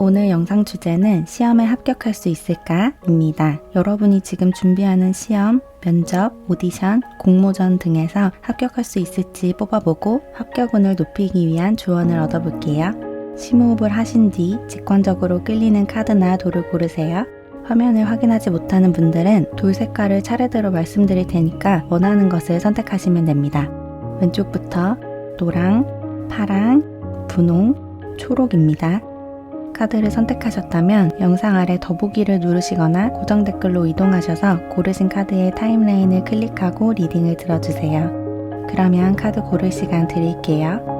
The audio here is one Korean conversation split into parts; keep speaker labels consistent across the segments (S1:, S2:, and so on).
S1: 오늘 영상 주제는 시험에 합격할 수 있을까? 입니다. 여러분이 지금 준비하는 시험, 면접, 오디션, 공모전 등에서 합격할 수 있을지 뽑아보고 합격운을 높이기 위한 조언을 얻어볼게요. 심호흡을 하신 뒤 직관적으로 끌리는 카드나 돌을 고르세요. 화면을 확인하지 못하는 분들은 돌 색깔을 차례대로 말씀드릴 테니까 원하는 것을 선택하시면 됩니다. 왼쪽부터 노랑, 파랑, 분홍, 초록입니다. 카드를 선택하셨다면 영상 아래 더보기를 누르시거나 고정 댓글로 이동하셔서 고르신 카드의 타임라인을 클릭하고 리딩을 들어주세요. 그러면 카드 고를 시간 드릴게요.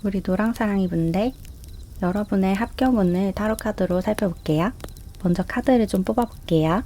S1: 우리 노랑사랑이 분들, 여러분의 합격운을 타로 카드로 살펴볼게요. 먼저 카드를 좀 뽑아볼게요.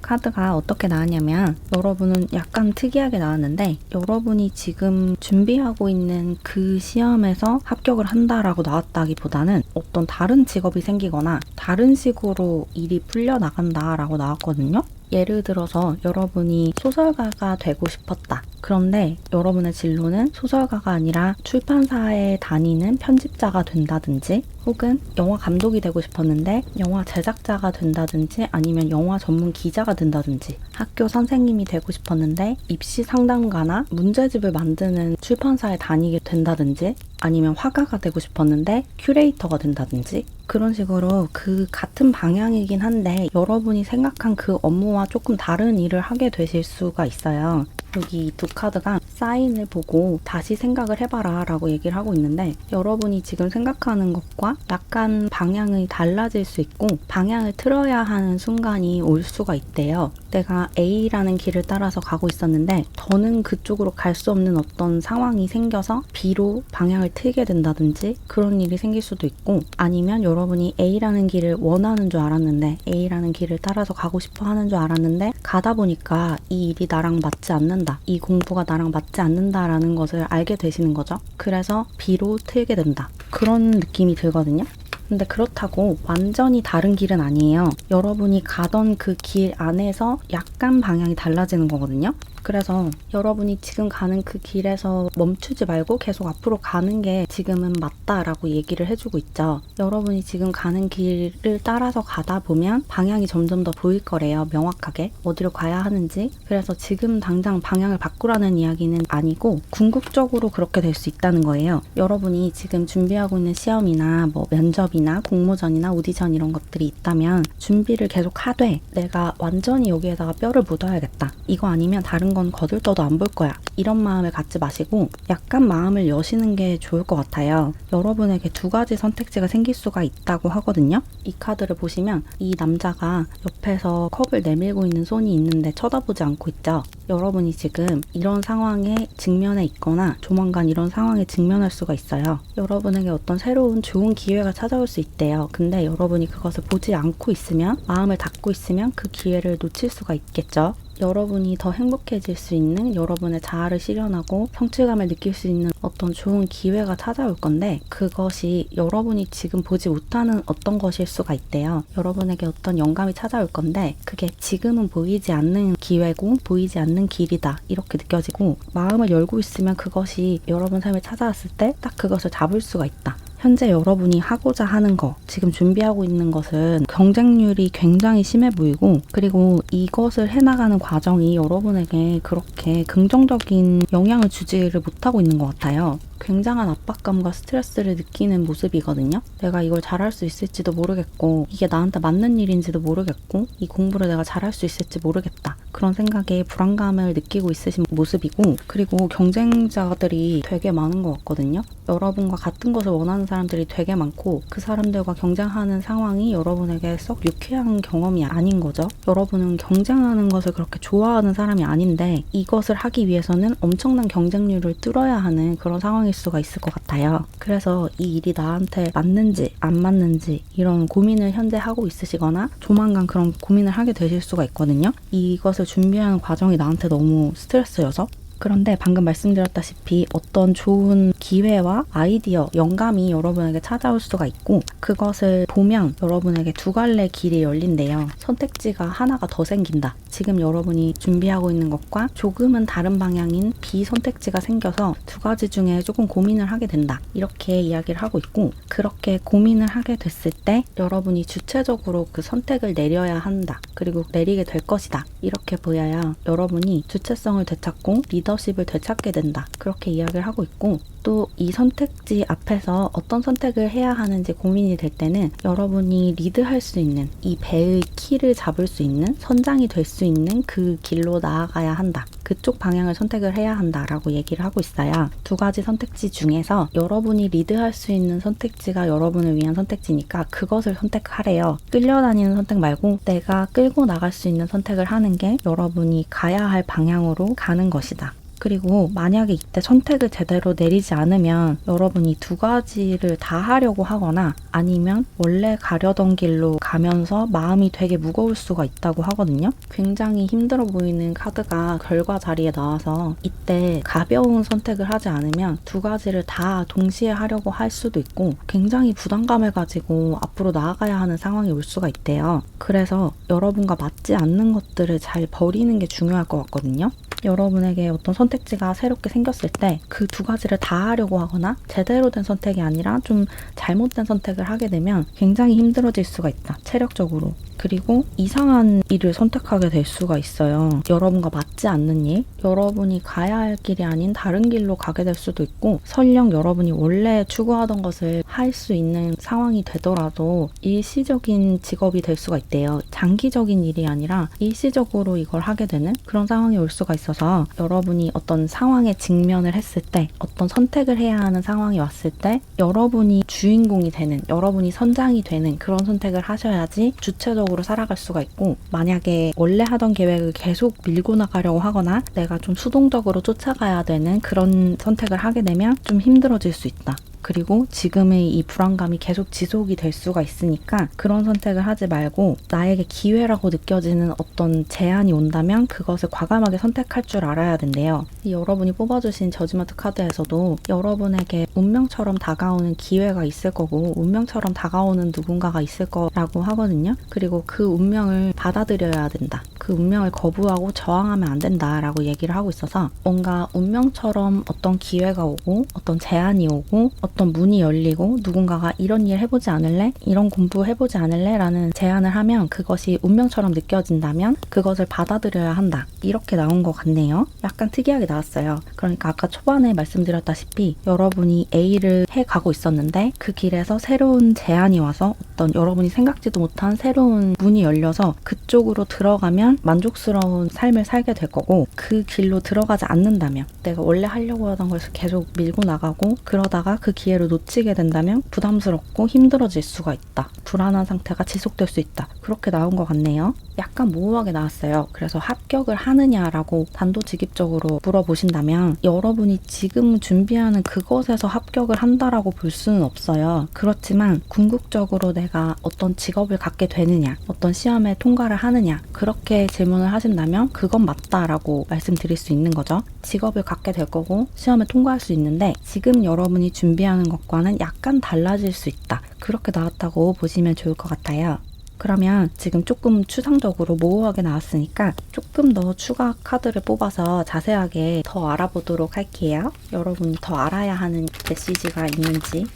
S1: 카드가 어떻게 나왔냐면 여러분은 약간 특이하게 나왔는데 여러분이 지금 준비하고 있는 그 시험에서 합격을 한다라고 나왔다기보다는 어떤 다른 직업이 생기거나 다른 식으로 일이 풀려나간다라고 나왔거든요. 예를 들어서 여러분이 소설가가 되고 싶었다. 그런데 여러분의 진로는 소설가가 아니라 출판사에 다니는 편집자가 된다든지 혹은 영화 감독이 되고 싶었는데 영화 제작자가 된다든지 아니면 영화 전문 기자가 된다든지 학교 선생님이 되고 싶었는데 입시 상담가나 문제집을 만드는 출판사에 다니게 된다든지 아니면 화가가 되고 싶었는데 큐레이터가 된다든지 그런 식으로 그 같은 방향이긴 한데 여러분이 생각한 그 업무와 조금 다른 일을 하게 되실 수가 있어요. 여기 두 카드가 사인을 보고 다시 생각을 해봐라 라고 얘기를 하고 있는데 여러분이 지금 생각하는 것과 약간 방향이 달라질 수 있고 방향을 틀어야 하는 순간이 올 수가 있대요. 내가 A라는 길을 따라서 가고 있었는데 더는 그쪽으로 갈 수 없는 어떤 상황이 생겨서 B로 방향을 틀게 된다든지 그런 일이 생길 수도 있고 아니면 여러분이 A라는 길을 원하는 줄 알았는데 A라는 길을 따라서 가고 싶어 하는 줄 알았는데 가다 보니까 이 일이 나랑 맞지 않는다. 이 공부가 나랑 맞지 않는다라는 것을 알게 되시는 거죠. 그래서 B로 틀게 된다. 그런 느낌이 들거든요. 근데 그렇다고 완전히 다른 길은 아니에요. 여러분이 가던 그 길 안에서 약간 방향이 달라지는 거거든요. 그래서 여러분이 지금 가는 그 길에서 멈추지 말고 계속 앞으로 가는 게 지금은 맞다라고 얘기를 해주고 있죠. 여러분이 지금 가는 길을 따라서 가다 보면 방향이 점점 더 보일 거래요. 명확하게 어디로 가야 하는지. 그래서 지금 당장 방향을 바꾸라는 이야기는 아니고 궁극적으로 그렇게 될 수 있다는 거예요. 여러분이 지금 준비하고 있는 시험이나 뭐 면접이나 공모전이나 오디션 이런 것들이 있다면 준비를 계속 하되 내가 완전히 여기에다가 뼈를 묻어야겠다. 이거 아니면 다른 건 거들떠도 안 볼 거야. 이런 마음을 갖지 마시고 약간 마음을 여시는 게 좋을 것 같아요. 여러분에게 두 가지 선택지가 생길 수가 있다고 하거든요. 이 카드를 보시면 이 남자가 옆에서 컵을 내밀고 있는 손이 있는데 쳐다보지 않고 있죠. 여러분이 지금 이런 상황에 직면해 있거나 조만간 이런 상황에 직면할 수가 있어요. 여러분에게 어떤 새로운 좋은 기회가 찾아올 수 있대요. 근데 여러분이 그것을 보지 않고 있으면 마음을 닫고 있으면 그 기회를 놓칠 수가 있겠죠. 여러분이 더 행복해질 수 있는 여러분의 자아를 실현하고 성취감을 느낄 수 있는 어떤 좋은 기회가 찾아올 건데 그것이 여러분이 지금 보지 못하는 어떤 것일 수가 있대요. 여러분에게 어떤 영감이 찾아올 건데 그게 지금은 보이지 않는 기회고 보이지 않는 길이다 이렇게 느껴지고 마음을 열고 있으면 그것이 여러분 삶에 찾아왔을 때 딱 그것을 잡을 수가 있다. 현재 여러분이 하고자 하는 거, 지금 준비하고 있는 것은 경쟁률이 굉장히 심해 보이고, 그리고 이것을 해나가는 과정이 여러분에게 그렇게 긍정적인 영향을 주지를 못하고 있는 것 같아요. 굉장한 압박감과 스트레스를 느끼는 모습이거든요. 내가 이걸 잘할 수 있을지도 모르겠고, 이게 나한테 맞는 일인지도 모르겠고, 이 공부를 내가 잘할 수 있을지 모르겠다. 그런 생각에 불안감을 느끼고 있으신 모습이고, 그리고 경쟁자들이 되게 많은 것 같거든요. 여러분과 같은 것을 원하는 사람들이 되게 많고, 그 사람들과 경쟁하는 상황이 여러분에게 썩 유쾌한 경험이 아닌 거죠. 여러분은 경쟁하는 것을 그렇게 좋아하는 사람이 아닌데, 이것을 하기 위해서는 엄청난 경쟁률을 뚫어야 하는 그런 상황일 수가 있을 것 같아요. 그래서 이 일이 나한테 맞는지 안 맞는지 이런 고민을 현재 하고 있으시거나 조만간 그런 고민을 하게 되실 수가 있거든요. 이것을 준비하는 과정이 나한테 너무 스트레스여서. 그런데 방금 말씀드렸다시피 어떤 좋은 기회와 아이디어, 영감이 여러분에게 찾아올 수가 있고, 그것을 보면 여러분에게 두 갈래 길이 열린대요. 선택지가 하나가 더 생긴다. 지금 여러분이 준비하고 있는 것과 조금은 다른 방향인 B 선택지가 생겨서 두 가지 중에 조금 고민을 하게 된다. 이렇게 이야기를 하고 있고, 그렇게 고민을 하게 됐을 때 여러분이 주체적으로 그 선택을 내려야 한다. 그리고 내리게 될 것이다. 이렇게 보여야 여러분이 주체성을 되찾고 리더십을 되찾게 된다. 그렇게 이야기를 하고 있고, 또 이 선택지 앞에서 어떤 선택을 해야 하는지 고민이 될 때는 여러분이 리드할 수 있는, 이 배의 키를 잡을 수 있는, 선장이 될 수 있는 그 길로 나아가야 한다. 그쪽 방향을 선택을 해야 한다라고 얘기를 하고 있어요. 두 가지 선택지 중에서 여러분이 리드할 수 있는 선택지가 여러분을 위한 선택지니까 그것을 선택하래요. 끌려다니는 선택 말고 내가 끌고 나갈 수 있는 선택을 하는 게 여러분이 가야 할 방향으로 가는 것이다. 그리고 만약에 이때 선택을 제대로 내리지 않으면 여러분이 두 가지를 다 하려고 하거나 아니면 원래 가려던 길로 가면서 마음이 되게 무거울 수가 있다고 하거든요. 굉장히 힘들어 보이는 카드가 결과 자리에 나와서 이때 가벼운 선택을 하지 않으면 두 가지를 다 동시에 하려고 할 수도 있고 굉장히 부담감을 가지고 앞으로 나아가야 하는 상황이 올 수가 있대요. 그래서 여러분과 맞지 않는 것들을 잘 버리는 게 중요할 것 같거든요. 여러분에게 어떤 선택지가 새롭게 생겼을 때 그 두 가지를 다 하려고 하거나 제대로 된 선택이 아니라 좀 잘못된 선택을 하게 되면 굉장히 힘들어질 수가 있다. 체력적으로. 그리고 이상한 일을 선택하게 될 수가 있어요. 여러분과 맞지 않는 일, 여러분이 가야 할 길이 아닌 다른 길로 가게 될 수도 있고, 설령 여러분이 원래 추구하던 것을 할 수 있는 상황이 되더라도 일시적인 직업이 될 수가 있대요. 장기적인 일이 아니라 일시적으로 이걸 하게 되는 그런 상황이 올 수가 있어서 여러분이 어떤 상황에 직면을 했을 때, 어떤 선택을 해야 하는 상황이 왔을 때 여러분이 주인공이 되는, 여러분이 선장이 되는 그런 선택을 하셔야지 주체적으로 살아갈 수가 있고, 만약에 원래 하던 계획을 계속 밀고 나가려고 하거나 내가 좀 수동적으로 쫓아가야 되는 그런 선택을 하게 되면 좀 힘들어질 수 있다. 그리고 지금의 이 불안감이 계속 지속이 될 수가 있으니까 그런 선택을 하지 말고 나에게 기회라고 느껴지는 어떤 제안이 온다면 그것을 과감하게 선택할 줄 알아야 된대요. 여러분이 뽑아주신 저지먼트 카드에서도 여러분에게 운명처럼 다가오는 기회가 있을 거고 운명처럼 다가오는 누군가가 있을 거라고 하거든요. 그리고 그 운명을 받아들여야 된다. 그 운명을 거부하고 저항하면 안 된다라고 얘기를 하고 있어서 뭔가 운명처럼 어떤 기회가 오고 어떤 제안이 오고 어떤 문이 열리고 누군가가 이런 일 해보지 않을래? 이런 공부 해보지 않을래? 라는 제안을 하면 그것이 운명처럼 느껴진다면 그것을 받아들여야 한다. 이렇게 나온 것 같네요. 약간 특이하게 나왔어요. 그러니까 아까 초반에 말씀드렸다시피 여러분이 A를 해가고 있었는데 그 길에서 새로운 제안이 와서 어떤 여러분이 생각지도 못한 새로운 문이 열려서 그쪽으로 들어가면 만족스러운 삶을 살게 될 거고, 그 길로 들어가지 않는다면 내가 원래 하려고 하던 것을 계속 밀고 나가고 그러다가 그 기회를 놓치게 된다면 부담스럽고 힘들어질 수가 있다. 불안한 상태가 지속될 수 있다. 그렇게 나온 것 같네요. 약간 모호하게 나왔어요. 그래서 합격을 하느냐라고 단도직입적으로 물어보신다면 여러분이 지금 준비하는 그것에서 합격을 한다라고 볼 수는 없어요. 그렇지만 궁극적으로 내가 어떤 직업을 갖게 되느냐, 어떤 시험에 통과를 하느냐, 그렇게 질문을 하신다면 그건 맞다라고 말씀드릴 수 있는 거죠. 직업을 갖게 될 거고 시험에 통과할 수 있는데 지금 여러분이 준비하는 것과는 약간 달라질 수 있다. 그렇게 나왔다고 보시면 좋을 것 같아요. 그러면 지금 조금 추상적으로 모호하게 나왔으니까 조금 더 추가 카드를 뽑아서 자세하게 더 알아보도록 할게요. 여러분이 더 알아야 하는 메시지가 있는지.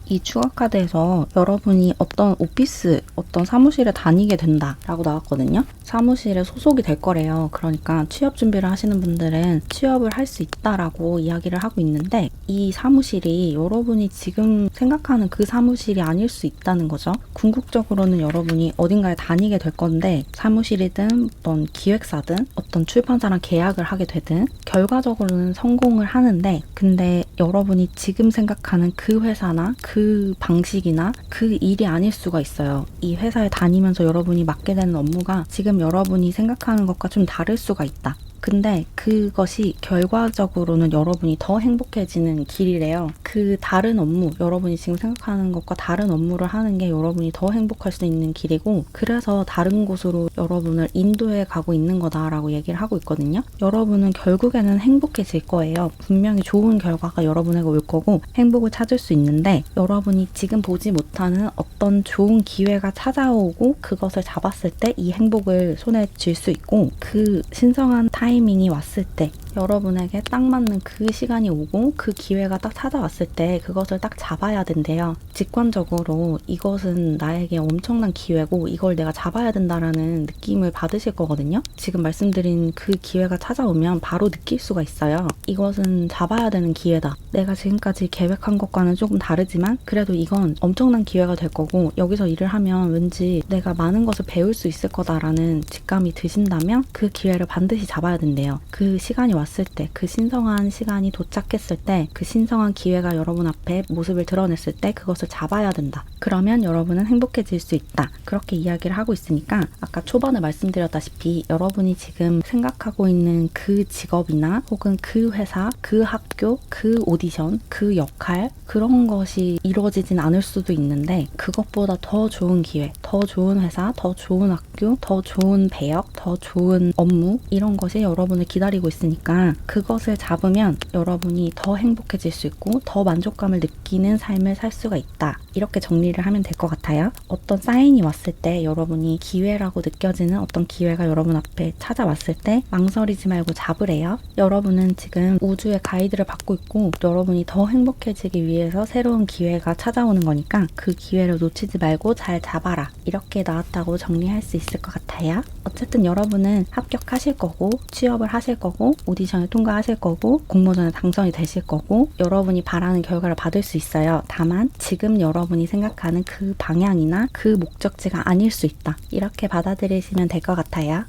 S1: 이 추가 카드에서 여러분이 어떤 오피스, 어떤 사무실에 다니게 된다라고 나왔거든요. 사무실에 소속이 될 거래요. 그러니까 취업 준비를 하시는 분들은 취업을 할 수 있다라고 이야기를 하고 있는데 이 사무실이 여러분이 지금 생각하는 그 사무실이 아닐 수 있다는 거죠. 궁극적으로는 여러분이 어딘가에 다니게 될 건데 사무실이든 어떤 기획사든 어떤 출판사랑 계약을 하게 되든 결과적으로는 성공을 하는데 근데 여러분이 지금 생각하는 그 회사나 그 방식이나 그 일이 아닐 수가 있어요. 이 회사에 다니면서 여러분이 맡게 되는 업무가 지금 여러분이 생각하는 것과 좀 다를 수가 있다. 근데 그것이 결과적으로는 여러분이 더 행복해지는 길이래요. 그 다른 업무, 여러분이 지금 생각하는 것과 다른 업무를 하는 게 여러분이 더 행복할 수 있는 길이고 그래서 다른 곳으로 여러분을 인도해 가고 있는 거다라고 얘기를 하고 있거든요. 여러분은 결국에는 행복해질 거예요. 분명히 좋은 결과가 여러분에게 올 거고 행복을 찾을 수 있는데 여러분이 지금 보지 못하는 어떤 좋은 기회가 찾아오고 그것을 잡았을 때 이 행복을 손에 쥘 수 있고 그 신성한 타이밍이 왔을 때 여러분에게 딱 맞는 그 시간이 오고 그 기회가 딱 찾아왔을 때 그것을 딱 잡아야 된대요. 직관적으로 이것은 나에게 엄청난 기회고 이걸 내가 잡아야 된다라는 느낌을 받으실 거거든요. 지금 말씀드린 그 기회가 찾아오면 바로 느낄 수가 있어요. 이것은 잡아야 되는 기회다. 내가 지금까지 계획한 것과는 조금 다르지만 그래도 이건 엄청난 기회가 될 거고 여기서 일을 하면 왠지 내가 많은 것을 배울 수 있을 거다라는 직감이 드신다면 그 기회를 반드시 잡아야 된대요. 그 시간이 왔을 때, 그 신성한 시간이 도착했을 때, 그 신성한 기회가 여러분 앞에 모습을 드러냈을 때 그것을 잡아야 된다. 그러면 여러분은 행복해질 수 있다. 그렇게 이야기를 하고 있으니까 아까 초반에 말씀드렸다시피 여러분이 지금 생각하고 있는 그 직업이나 혹은 그 회사, 그 학교, 그 오디션, 그 역할 그런 것이 이루어지진 않을 수도 있는데 그것보다 더 좋은 기회, 더 좋은 회사, 더 좋은 학교, 더 좋은 배역, 더 좋은 업무 이런 것이 여러분을 기다리고 있으니까 그것을 잡으면 여러분이 더 행복해질 수 있고 더 만족감을 느끼는 삶을 살 수가 있다. 이렇게 정리를 하면 될 것 같아요. 어떤 사인이 왔을 때 여러분이 기회라고 느껴지는 어떤 기회가 여러분 앞에 찾아왔을 때 망설이지 말고 잡으래요. 여러분은 지금 우주의 가이드를 받고 있고 여러분이 더 행복해지기 위해서 새로운 기회가 찾아오는 거니까 그 기회를 놓치지 말고 잘 잡아라. 이렇게 나왔다고 정리할 수 있을 것 같아요. 어쨌든 여러분은 합격하실 거고 취업을 하실 거고 오디션을 통과하실 거고 공모전에 당선이 되실 거고 여러분이 바라는 결과를 받을 수 있어요. 다만 지금 여러분이 생각하는 그 방향이나 그 목적지가 아닐 수 있다. 이렇게 받아들이시면 될 것 같아요.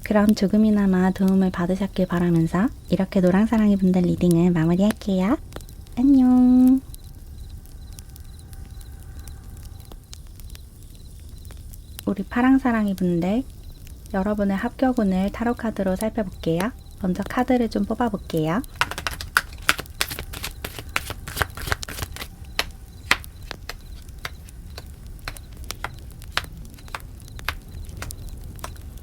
S1: 그럼 조금이나마 도움을 받으셨길 바라면서 이렇게 노랑사랑이 분들 리딩을 마무리할게요. 안녕. 우리 파랑사랑이 분들 여러분의 합격운을 타로 카드로 살펴볼게요. 먼저 카드를 좀 뽑아볼게요.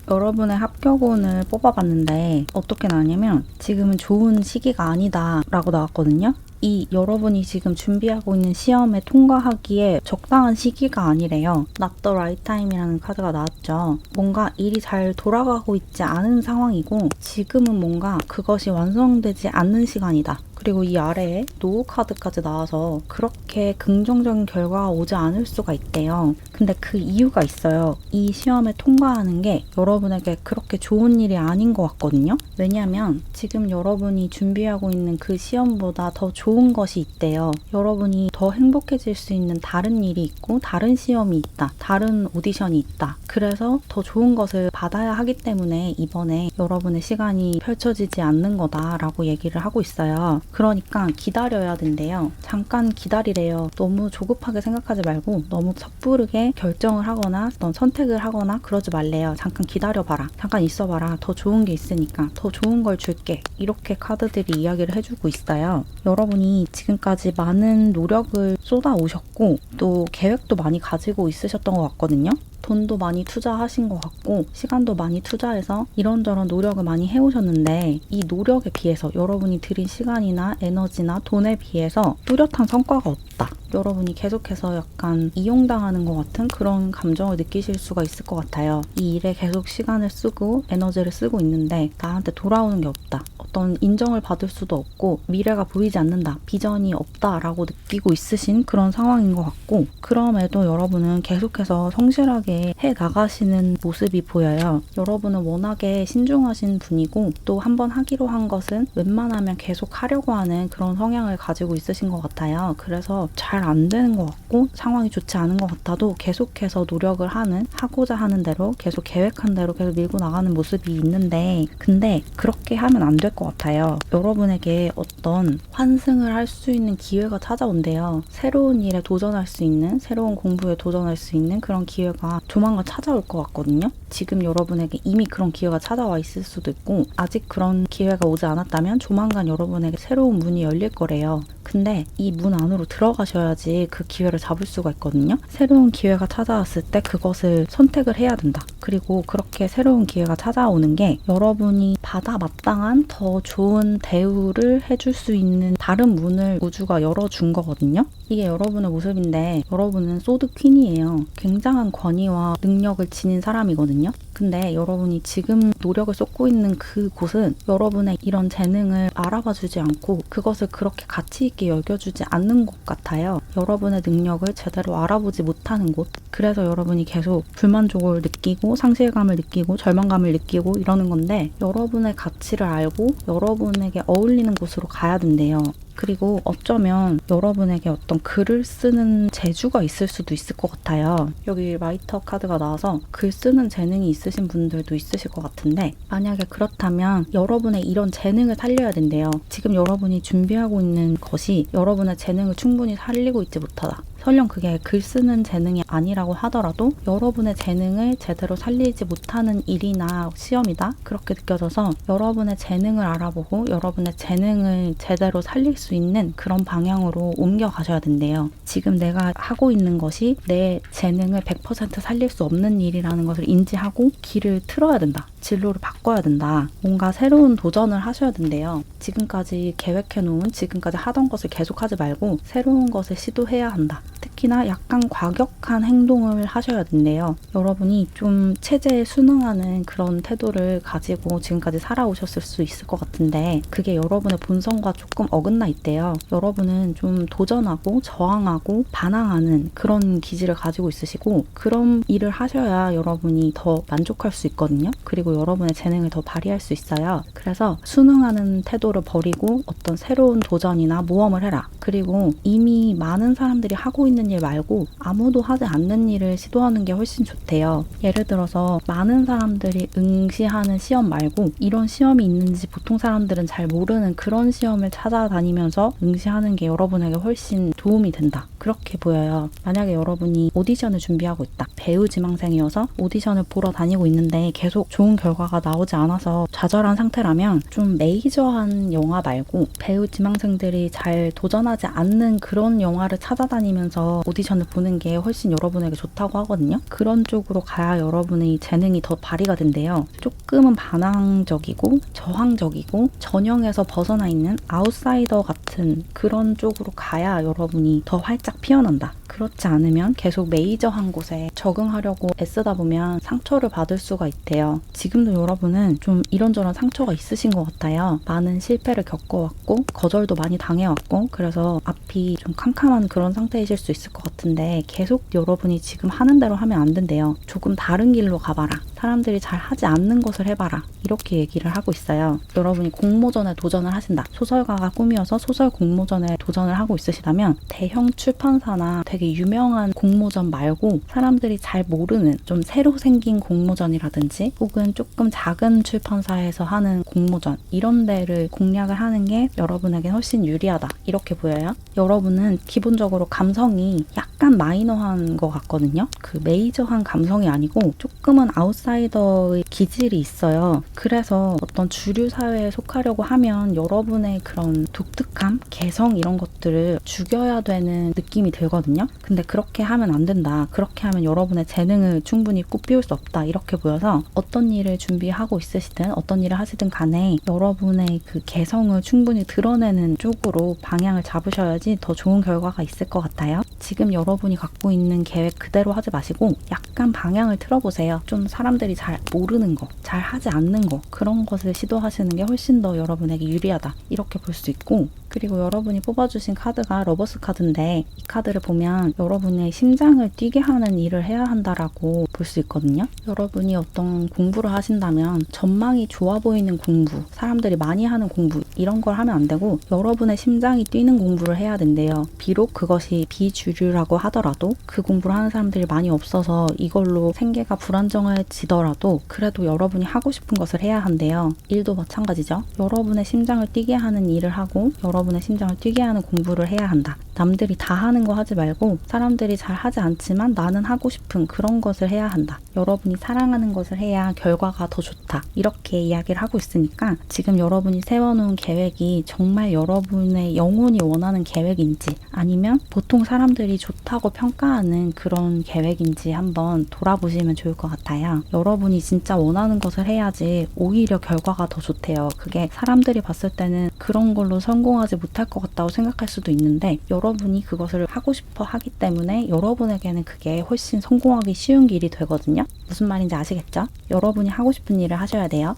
S1: 여러분의 합격운을 뽑아봤는데 어떻게 나왔냐면 지금은 좋은 시기가 아니다 라고 나왔거든요. 이 여러분이 지금 준비하고 있는 시험에 통과하기에 적당한 시기가 아니래요. Not the right time이라는 카드가 나왔죠. 뭔가 일이 잘 돌아가고 있지 않은 상황이고 지금은 뭔가 그것이 완성되지 않는 시간이다. 그리고 이 아래에 노 카드까지 나와서 그렇게 긍정적인 결과가 오지 않을 수가 있대요. 근데 그 이유가 있어요. 이 시험에 통과하는 게 여러분에게 그렇게 좋은 일이 아닌 것 같거든요. 왜냐하면 지금 여러분이 준비하고 있는 그 시험보다 더 좋은 것이 있대요. 여러분이 더 행복해질 수 있는 다른 일이 있고 다른 시험이 있다. 다른 오디션이 있다. 그래서 더 좋은 것을 받아야 하기 때문에 이번에 여러분의 시간이 펼쳐지지 않는 거다라고 얘기를 하고 있어요. 그러니까 기다려야 된대요. 잠깐 기다리래요. 너무 조급하게 생각하지 말고 너무 섣부르게 결정을 하거나 어떤 선택을 하거나 그러지 말래요. 잠깐 기다려봐라. 잠깐 있어봐라. 더 좋은 게 있으니까 더 좋은 걸 줄게. 이렇게 카드들이 이야기를 해주고 있어요. 여러분이 지금까지 많은 노력을 쏟아오셨고 또 계획도 많이 가지고 있으셨던 것 같거든요. 돈도 많이 투자하신 것 같고 시간도 많이 투자해서 이런저런 노력을 많이 해오셨는데 이 노력에 비해서 여러분이 들인 시간이나 에너지나 돈에 비해서 뚜렷한 성과가 없다. 여러분이 계속해서 약간 이용당하는 것 같은 그런 감정을 느끼실 수가 있을 것 같아요. 이 일에 계속 시간을 쓰고 에너지를 쓰고 있는데 나한테 돌아오는 게 없다. 어떤 인정을 받을 수도 없고 미래가 보이지 않는다. 비전이 없다라고 느끼고 있으신 그런 상황인 것 같고, 그럼에도 여러분은 계속해서 성실하게 해 나가시는 모습이 보여요. 여러분은 워낙에 신중하신 분이고 또 한번 하기로 한 것은 웬만하면 계속 하려고 하는 그런 성향을 가지고 있으신 것 같아요. 그래서 잘 안 되는 것 같고 상황이 좋지 않은 것 같아도 계속해서 노력을 하고자 하는 대로 계속 계획한 대로 계속 밀고 나가는 모습이 있는데, 근데 그렇게 하면 안 될 것 같아요. 여러분에게 어떤 환승을 할 수 있는 기회가 찾아온대요. 새로운 일에 도전할 수 있는, 새로운 공부에 도전할 수 있는 그런 기회가 조만간 찾아올 것 같거든요. 지금 여러분에게 이미 그런 기회가 찾아와 있을 수도 있고, 아직 그런 기회가 오지 않았다면 조만간 여러분에게 새로운 문이 열릴 거래요. 근데 이 문 안으로 들어가셔야지 그 기회를 잡을 수가 있거든요. 새로운 기회가 찾아왔을 때 그것을 선택을 해야 된다. 그리고 그렇게 새로운 기회가 찾아오는 게 여러분이 받아 마땅한 더 좋은 대우를 해줄 수 있는 다른 문을 우주가 열어준 거거든요. 이게 여러분의 모습인데, 여러분은 소드 퀸이에요. 굉장한 권위와 능력을 지닌 사람이거든요. 근데 여러분이 지금 노력을 쏟고 있는 그곳은 여러분의 이런 재능을 알아봐 주지 않고 그것을 그렇게 가치 있게 여겨주지 않는 곳 같아요. 여러분의 능력을 제대로 알아보지 못하는 곳. 그래서 여러분이 계속 불만족을 느끼고 상실감을 느끼고 절망감을 느끼고 이러는 건데, 여러분의 가치를 알고 여러분에게 어울리는 곳으로 가야 된대요. 그리고 어쩌면 여러분에게 어떤 글을 쓰는 재주가 있을 수도 있을 것 같아요. 여기 라이터 카드가 나와서 글 쓰는 재능이 있으신 분들도 있으실 것 같은데, 만약에 그렇다면 여러분의 이런 재능을 살려야 된대요. 지금 여러분이 준비하고 있는 것이 여러분의 재능을 충분히 살리고 있지 못하다. 설령 그게 글 쓰는 재능이 아니라고 하더라도 여러분의 재능을 제대로 살리지 못하는 일이나 시험이다, 그렇게 느껴져서 여러분의 재능을 알아보고 여러분의 재능을 제대로 살릴 수 있는 그런 방향으로 옮겨가셔야 된대요. 지금 내가 하고 있는 것이 내 재능을 100% 살릴 수 없는 일이라는 것을 인지하고 길을 틀어야 된다. 진로를 바꿔야 된다. 뭔가 새로운 도전을 하셔야 된대요. 지금까지 계획해놓은, 지금까지 하던 것을 계속하지 말고 새로운 것을 시도해야 한다. 특히나 약간 과격한 행동을 하셔야 된대요. 여러분이 좀 체제에 순응하는 그런 태도를 가지고 지금까지 살아오셨을 수 있을 것 같은데, 그게 여러분의 본성과 조금 어긋나 있대요. 여러분은 좀 도전하고 저항하고 반항하는 그런 기질을 가지고 있으시고, 그런 일을 하셔야 여러분이 더 만족할 수 있거든요. 그리고 여러분의 재능을 더 발휘할 수 있어요. 그래서 순응하는 태도를 버리고 어떤 새로운 도전이나 모험을 해라. 그리고 이미 많은 사람들이 하고 있는 일 말고 아무도 하지 않는 일을 시도하는 게 훨씬 좋대요. 예를 들어서 많은 사람들이 응시하는 시험 말고 이런 시험이 있는지 보통 사람들은 잘 모르는 그런 시험을 찾아다니면서 응시하는 게 여러분에게 훨씬 도움이 된다. 그렇게 보여요. 만약에 여러분이 오디션을 준비하고 있다. 배우 지망생이어서 오디션을 보러 다니고 있는데 계속 좋은 결과가 나오지 않아서 좌절한 상태라면 좀 메이저한 영화 말고 배우 지망생들이 잘 도전하지 않는 그런 영화를 찾아다니면서 오디션을 보는 게 훨씬 여러분에게 좋다고 하거든요. 그런 쪽으로 가야 여러분의 재능이 더 발휘가 된대요. 조금은 반항적이고 저항적이고 전형에서 벗어나 있는 아웃사이더 같은 그런 쪽으로 가야 여러분이 더 활짝 피어난다. 그렇지 않으면 계속 메이저한 곳에 적응하려고 애쓰다 보면 상처를 받을 수가 있대요. 지금도 여러분은 좀 이런저런 상처가 있으신 것 같아요. 많은 실패를 겪어왔고 거절도 많이 당해왔고, 그래서 앞이 좀 캄캄한 그런 상태이실 수 있을 것 같은데, 계속 여러분이 지금 하는 대로 하면 안 된대요. 조금 다른 길로 가봐라. 사람들이 잘 하지 않는 것을 해봐라. 이렇게 얘기를 하고 있어요. 여러분이 공모전에 도전을 하신다. 소설가가 꿈이어서 소설 공모전에 도전을 하고 있으시다면 대형 출판사나 되게 유명한 공모전 말고 사람들이 잘 모르는 좀 새로 생긴 공모전이라든지 혹은 조금 작은 출판사에서 하는 공모전, 이런 데를 공략을 하는 게 여러분에게 훨씬 유리하다. 이렇게 보여요. 여러분은 기본적으로 감성이 약간 마이너한 것 같거든요. 그 메이저한 감성이 아니고 조금은 아웃사이더 아웃사이더의 기질이 있어요. 그래서 어떤 주류 사회에 속하려고 하면 여러분의 그런 독특함, 개성 이런 것들을 죽여야 되는 느낌이 들거든요. 근데 그렇게 하면 안 된다. 그렇게 하면 여러분의 재능을 충분히 꽃피울 수 없다. 이렇게 보여서 어떤 일을 준비하고 있으시든 어떤 일을 하시든 간에 여러분의 그 개성을 충분히 드러내는 쪽으로 방향을 잡으셔야지 더 좋은 결과가 있을 것 같아요. 지금 여러분이 갖고 있는 계획 그대로 하지 마시고 약간 방향을 틀어보세요. 좀 사람들이 잘 모르는 거, 잘 하지 않는 거 그런 것을 시도하시는 게 훨씬 더 여러분에게 유리하다. 이렇게 볼 수 있고 그리고 여러분이 뽑아주신 카드가 러버스 카드인데 이 카드를 보면 여러분의 심장을 뛰게 하는 일을 해야 한다라고 볼 수 있거든요. 여러분이 어떤 공부를 하신다면 전망이 좋아 보이는 공부, 사람들이 많이 하는 공부 이런 걸 하면 안 되고 여러분의 심장이 뛰는 공부를 해야 된대요. 비록 그것이 비주류라고 하더라도 그 공부를 하는 사람들이 많이 없어서 이걸로 생계가 불안정해지더라도 그래도 여러분이 하고 싶은 것을 해야 한대요. 일도 마찬가지죠. 여러분의 심장을 뛰게 하는 일을 하고 여러분의 심장을 뛰게 하는 공부를 해야 한다. 남들이 다 하는 거 하지 말고 사람들이 잘 하지 않지만 나는 하고 싶은 그런 것을 해야 한다. 여러분이 사랑하는 것을 해야 결과가 더 좋다. 이렇게 이야기를 하고 있으니까 지금 여러분이 세워놓은 계획이 정말 여러분의 영혼이 원하는 계획인지 아니면 보통 사람들이 좋다고 평가하는 그런 계획인지 한번 돌아보시면 좋을 것 같아요. 여러분이 진짜 원하는 것을 해야지 오히려 결과가 더 좋대요. 그게 사람들이 봤을 때는 그런 걸로 성공하지 못할 것 같다고 생각할 수도 있는데 여러분이 그것을 하고 싶어 하기 때문에 여러분에게는 그게 훨씬 성공하기 쉬운 길이 되거든요. 무슨 말인지 아시겠죠? 여러분이 하고 싶은 일을 하셔야 돼요.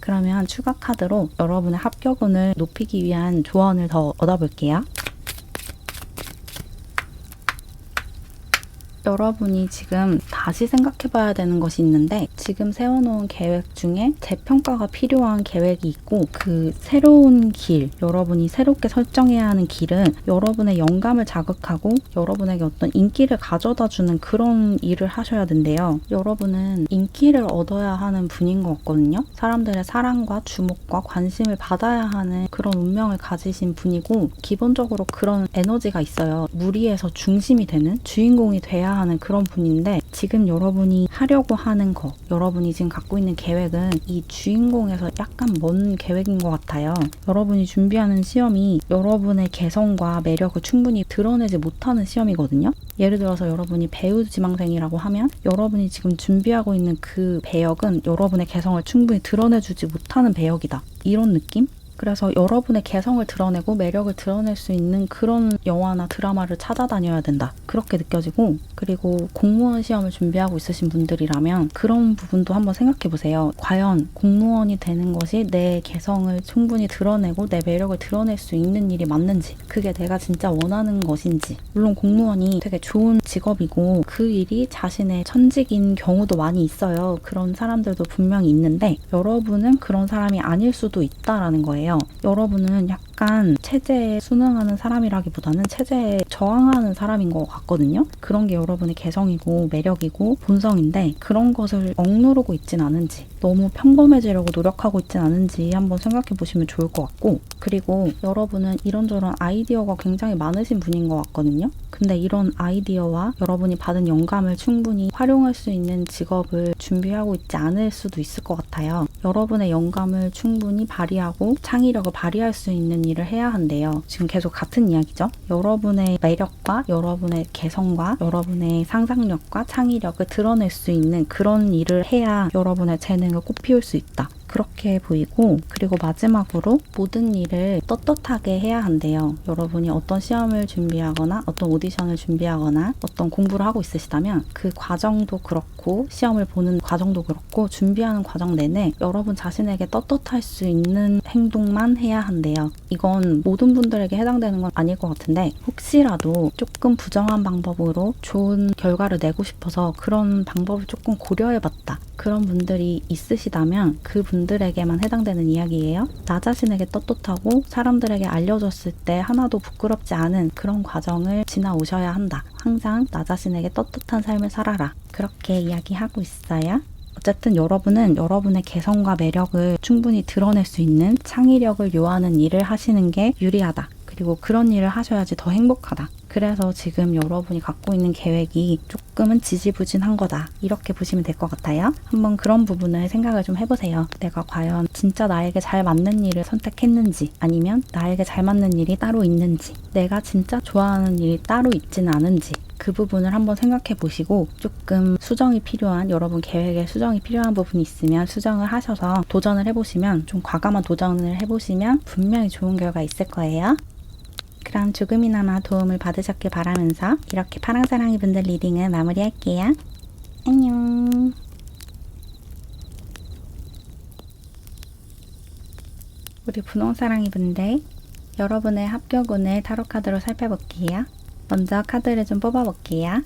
S1: 그러면 추가 카드로 여러분의 합격운을 높이기 위한 조언을 더 얻어볼게요. 여러분이 지금 다시 생각해봐야 되는 것이 있는데 지금 세워놓은 계획 중에 재평가가 필요한 계획이 있고 그 새로운 길, 여러분이 새롭게 설정해야 하는 길은 여러분의 영감을 자극하고 여러분에게 어떤 인기를 가져다주는 그런 일을 하셔야 된대요. 여러분은 인기를 얻어야 하는 분인 것 같거든요. 사람들의 사랑과 주목과 관심을 받아야 하는 그런 운명을 가지신 분이고 기본적으로 그런 에너지가 있어요. 무리에서 중심이 되는 주인공이 돼야 하는 그런 분인데 지금 여러분이 하려고 하는 거, 여러분이 지금 갖고 있는 계획은 이 주인공에서 약간 먼 계획인 것 같아요. 여러분이 준비하는 시험이 여러분의 개성과 매력을 충분히 드러내지 못하는 시험이거든요. 예를 들어서 여러분이 배우 지망생이라고 하면 여러분이 지금 준비하고 있는 그 배역은 여러분의 개성을 충분히 드러내주지 못하는 배역이다. 이런 느낌? 그래서 여러분의 개성을 드러내고 매력을 드러낼 수 있는 그런 영화나 드라마를 찾아다녀야 된다. 그렇게 느껴지고 그리고 공무원 시험을 준비하고 있으신 분들이라면 그런 부분도 한번 생각해 보세요. 과연 공무원이 되는 것이 내 개성을 충분히 드러내고 내 매력을 드러낼 수 있는 일이 맞는지 그게 내가 진짜 원하는 것인지 물론 공무원이 되게 좋은 직업이고 그 일이 자신의 천직인 경우도 많이 있어요. 그런 사람들도 분명히 있는데 여러분은 그런 사람이 아닐 수도 있다라는 거예요. 여러분은 약간 체제에 순응하는 사람이라기보다는 체제에 저항하는 사람인 것 같거든요. 그런 게 여러분의 개성이고 매력이고 본성인데 그런 것을 억누르고 있진 않은지 너무 평범해지려고 노력하고 있진 않은지 한번 생각해 보시면 좋을 것 같고 그리고 여러분은 이런저런 아이디어가 굉장히 많으신 분인 것 같거든요. 근데 이런 아이디어와 여러분이 받은 영감을 충분히 활용할 수 있는 직업을 준비하고 있지 않을 수도 있을 것 같아요. 여러분의 영감을 충분히 발휘하고 창의력을 발휘할 수 있는 일을 해야 한대요. 지금 계속 같은 이야기죠. 여러분의 매력과 여러분의 개성과 여러분의 상상력과 창의력을 드러낼 수 있는 그런 일을 해야 여러분의 재능을 꽃피울 수 있다. 그렇게 보이고 그리고 마지막으로 모든 일을 떳떳하게 해야 한대요. 여러분이 어떤 시험을 준비하거나 어떤 오디션을 준비하거나 어떤 공부를 하고 있으시다면 그 과정도 그렇고 시험을 보는 과정도 그렇고 준비하는 과정 내내 여러분 자신에게 떳떳할 수 있는 행동만 해야 한대요. 이건 모든 분들에게 해당되는 건 아닐 것 같은데 혹시라도 조금 부정한 방법으로 좋은 결과를 내고 싶어서 그런 방법을 조금 고려해봤다. 그런 분들이 있으시다면 그 분들에게만 해당되는 이야기예요. 나 자신에게 떳떳하고 사람들에게 알려줬을 때 하나도 부끄럽지 않은 그런 과정을 지나오셔야 한다. 항상 나 자신에게 떳떳한 삶을 살아라. 그렇게 이야기하고 있어요. 어쨌든 여러분은 여러분의 개성과 매력을 충분히 드러낼 수 있는 창의력을 요하는 일을 하시는 게 유리하다. 그리고 그런 일을 하셔야지 더 행복하다. 그래서 지금 여러분이 갖고 있는 계획이 조금은 지지부진한 거다. 이렇게 보시면 될 것 같아요. 한번 그런 부분을 생각을 좀 해보세요. 내가 과연 진짜 나에게 잘 맞는 일을 선택했는지, 아니면 나에게 잘 맞는 일이 따로 있는지, 내가 진짜 좋아하는 일이 따로 있지는 않은지, 그 부분을 한번 생각해 보시고 조금 수정이 필요한, 여러분 계획에 수정이 필요한 부분이 있으면 수정을 하셔서 도전을 해보시면, 좀 과감한 도전을 해보시면 분명히 좋은 결과 있을 거예요. 그럼 조금이나마 도움을 받으셨길 바라면서 이렇게 파랑사랑이 분들 리딩을 마무리할게요. 안녕. 우리 분홍사랑이 분들, 여러분의 합격운을 타로카드로 살펴볼게요. 먼저 카드를 좀 뽑아볼게요.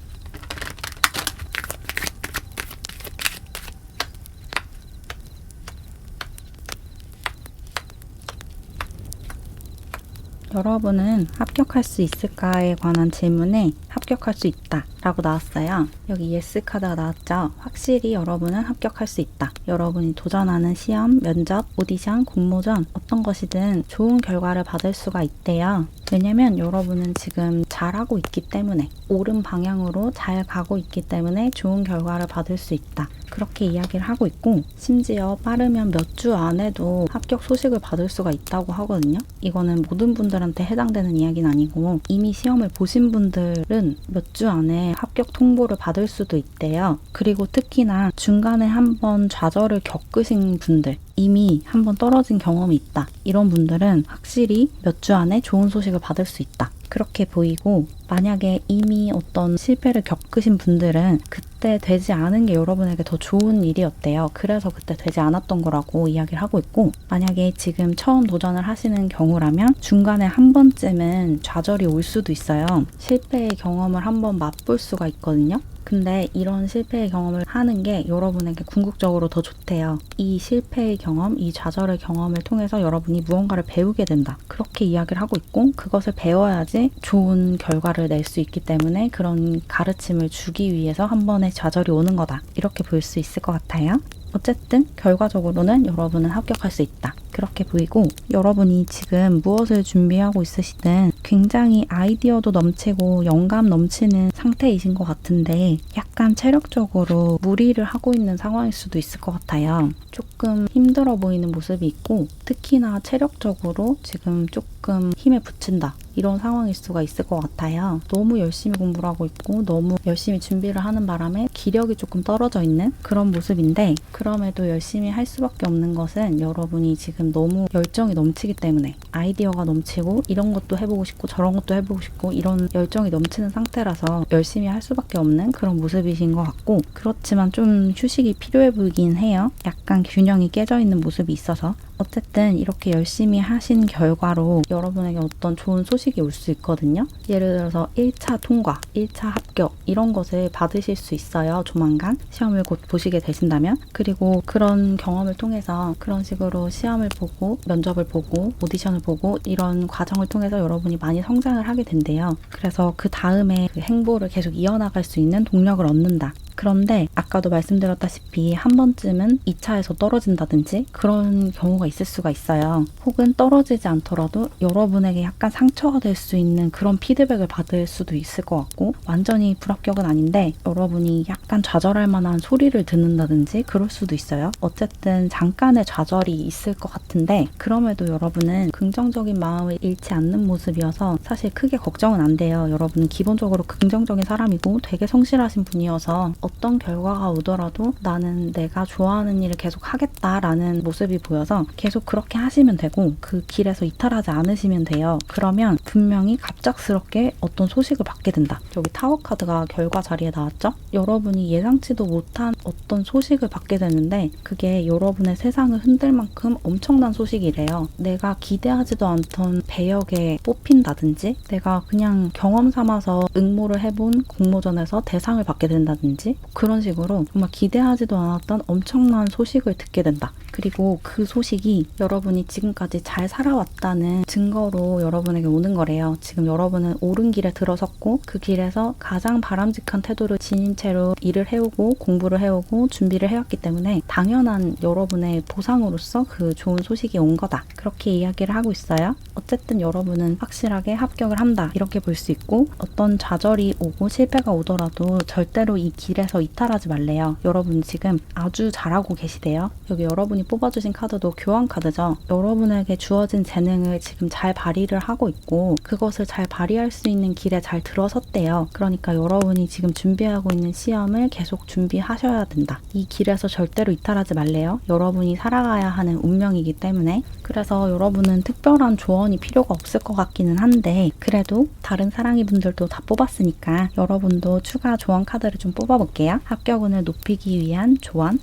S1: 여러분은 합격할 수 있을까에 관한 질문에 합격할 수 있다 라고 나왔어요. 여기 예스 카드가 나왔죠. 확실히 여러분은 합격할 수 있다. 여러분이 도전하는 시험, 면접, 오디션, 공모전 어떤 것이든 좋은 결과를 받을 수가 있대요. 왜냐면 여러분은 지금 잘하고 있기 때문에, 옳은 방향으로 잘 가고 있기 때문에 좋은 결과를 받을 수 있다. 그렇게 이야기를 하고 있고, 심지어 빠르면 몇 주 안에도 합격 소식을 받을 수가 있다고 하거든요. 이거는 모든 분들한테 해당되는 이야기는 아니고, 이미 시험을 보신 분들은 몇 주 안에 합격 통보를 받을 수도 있대요. 그리고 특히나 중간에 한번 좌절을 겪으신 분들, 이미 한번 떨어진 경험이 있다. 이런 분들은 확실히 몇 주 안에 좋은 소식을 받을 수 있다. 그렇게 보이고, 만약에 이미 어떤 실패를 겪으신 분들은 그때 되지 않은 게 여러분에게 더 좋은 일이었대요. 그래서 그때 되지 않았던 거라고 이야기를 하고 있고, 만약에 지금 처음 도전을 하시는 경우라면 중간에 한 번쯤은 좌절이 올 수도 있어요. 실패의 경험을 한번 맛볼 수가 있거든요. 근데 이런 실패의 경험을 하는 게 여러분에게 궁극적으로 더 좋대요. 이 실패의 경험, 이 좌절의 경험을 통해서 여러분이 무언가를 배우게 된다. 그렇게 이야기를 하고 있고, 그것을 배워야지 좋은 결과를 낼 수 있기 때문에 그런 가르침을 주기 위해서 한 번의 좌절이 오는 거다. 이렇게 볼 수 있을 것 같아요. 어쨌든 결과적으로는 여러분은 합격할 수 있다. 그렇게 보이고, 여러분이 지금 무엇을 준비하고 있으시든 굉장히 아이디어도 넘치고 영감 넘치는 상태이신 것 같은데, 약간 체력적으로 무리를 하고 있는 상황일 수도 있을 것 같아요. 조금 힘들어 보이는 모습이 있고, 특히나 체력적으로 지금 조금 힘에 부친다. 이런 상황일 수가 있을 것 같아요. 너무 열심히 공부를 하고 있고 너무 열심히 준비를 하는 바람에 기력이 조금 떨어져 있는 그런 모습인데, 그럼에도 열심히 할 수밖에 없는 것은 여러분이 지금 너무 열정이 넘치기 때문에, 아이디어가 넘치고 이런 것도 해보고 싶고 저런 것도 해보고 싶고 이런 열정이 넘치는 상태라서 열심히 할 수밖에 없는 그런 모습이신 것 같고, 그렇지만 좀 휴식이 필요해 보이긴 해요. 약간 균형이 깨져 있는 모습이 있어서. 어쨌든 이렇게 열심히 하신 결과로 여러분에게 어떤 좋은 소식이 올 수 있거든요. 예를 들어서 1차 통과, 1차 합격 이런 것을 받으실 수 있어요. 조만간 시험을 곧 보시게 되신다면. 그리고 그런 경험을 통해서 그런 식으로 시험을 보고 면접을 보고 오디션을 보고 이런 과정을 통해서 여러분이 많이 성장을 하게 된대요. 그래서 그 다음에 그 행보를 계속 이어나갈 수 있는 동력을 얻는다. 그런데 아까도 말씀드렸다시피 한 번쯤은 2차에서 떨어진다든지 그런 경우가 있을 수가 있어요. 혹은 떨어지지 않더라도 여러분에게 약간 상처가 될 수 있는 그런 피드백을 받을 수도 있을 것 같고, 완전히 불합격은 아닌데 여러분이 약간 좌절할 만한 소리를 듣는다든지 그럴 수도 있어요. 어쨌든 잠깐의 좌절이 있을 것 같은데, 그럼에도 여러분은 긍정적인 마음을 잃지 않는 모습이어서 사실 크게 걱정은 안 돼요. 여러분은 기본적으로 긍정적인 사람이고 되게 성실하신 분이어서 어떤 결과가 오더라도 나는 내가 좋아하는 일을 계속 하겠다라는 모습이 보여서 계속 그렇게 하시면 되고, 그 길에서 이탈하지 않으시면 돼요. 그러면 분명히 갑작스럽게 어떤 소식을 받게 된다. 여기 타워 카드가 결과 자리에 나왔죠? 여러분이 예상치도 못한 어떤 소식을 받게 되는데, 그게 여러분의 세상을 흔들 만큼 엄청난 소식이래요. 내가 기대하지도 않던 배역에 뽑힌다든지, 내가 그냥 경험 삼아서 응모를 해본 공모전에서 대상을 받게 된다든지, 그런 식으로 정말 기대하지도 않았던 엄청난 소식을 듣게 된다. 그리고 그 소식이 여러분이 지금까지 잘 살아왔다는 증거로 여러분에게 오는 거래요. 지금 여러분은 옳은 길에 들어섰고 그 길에서 가장 바람직한 태도를 지닌 채로 일을 해오고 공부를 해오고 해오고 준비를 해왔기 때문에 당연한 여러분의 보상으로서 그 좋은 소식이 온 거다. 그렇게 이야기를 하고 있어요. 어쨌든 여러분은 확실하게 합격을 한다. 이렇게 볼 수 있고 어떤 좌절이 오고 실패가 오더라도 절대로 이 길에서 이탈하지 말래요. 여러분 지금 아주 잘하고 계시대요. 여기 여러분이 뽑아주신 카드도 교환 카드죠. 여러분에게 주어진 재능을 지금 잘 발휘를 하고 있고 그것을 잘 발휘할 수 있는 길에 잘 들어섰대요. 그러니까 여러분이 지금 준비하고 있는 시험을 계속 준비하셔야 된다. 이 길에서 절대로 이탈하지 말래요. 여러분이 살아가야 하는 운명이기 때문에. 그래서 여러분은 특별한 조언이 필요가 없을 것 같기는 한데 그래도 다른 사랑이 분들도 다 뽑았으니까 여러분도 추가 조언 카드를 좀 뽑아볼게요. 합격운을 높이기 위한 조언.